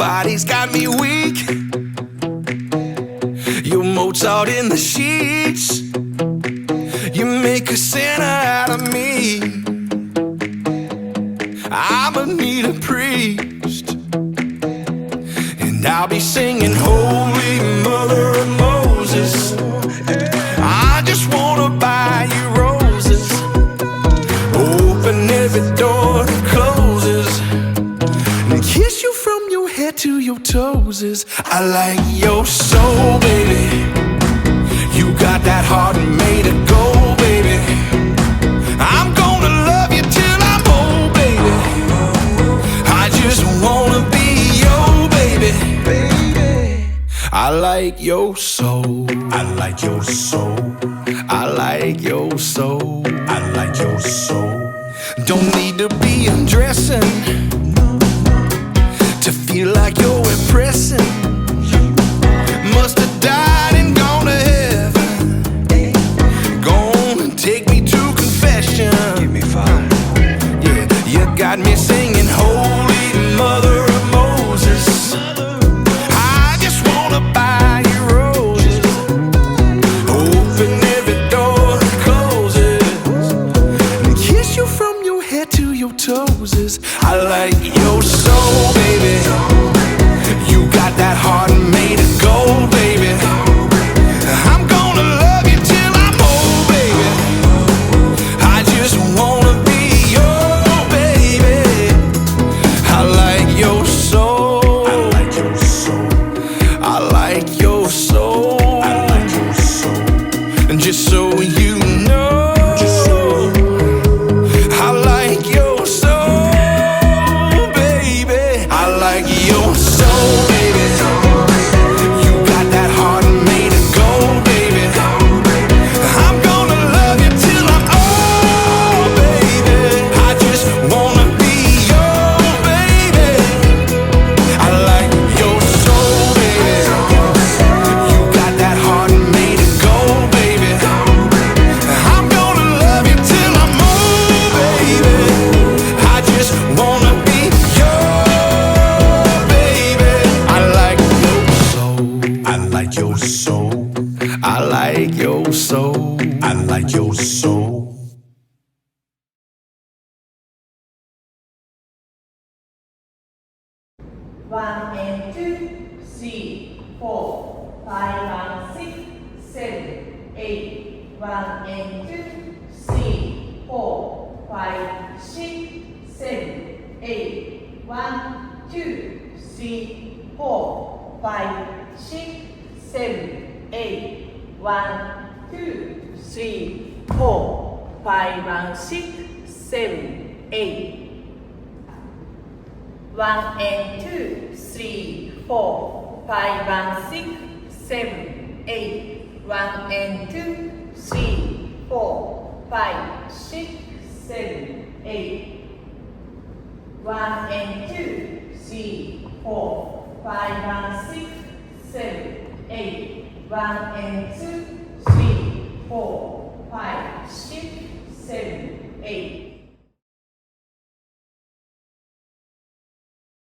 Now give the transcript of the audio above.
body's got me weak. You're Mozart in the sheets. You make a sinner out of me. I'ma need a priest, and I'll be singing Holy Mother of Moses. I just wanna buy you roses, open every door that closes, and kiss you from your head to your toes. I like your soul, baby. You got that heart made of gold, baby. I'm gonna love you till I'm old, baby. I just wanna be your baby. I like your soul. I like your soul. I like your soul. I like your soul. Don't need to be undressing to feel like you're impressing. Must have died and gone to heaven. Gone and take me to confession. Give me five. Yeah, you got me singing Holy Mother of Moses. I just wanna buy you roses, open every door that closes, and kiss you from your head to your toes. I like your soul, baby. You got that heart made of gold, baby. I'm gonna love you till I'm old, baby. I just wanna be your baby. I like your soul. I like your soul. I like your soul. I like your soul. And just so you know, I like your soul, baby. I like your soul, baby. You got that heart made of gold, baby. I'm gonna love you till I'm old, baby. I just wanna be your baby. I like your soul, baby. You got that heart made of gold, baby. I'm gonna love you till I'm old, baby. I just wanna be your baby. I like your soul. I like your soul. I like your soul. I like your soul. One and two, three, four, five and six, seven, eight. One and two, three, four, five, six, seven, eight. One, two, three, four, five, six, seven, eight. One, two, three, four, five and six, seven, eight. One and two, three, four, five and six, seven, eight. One and two, three, four, five, six, seven, eight. One and two, three, four, five and six, seven, eight. One and two,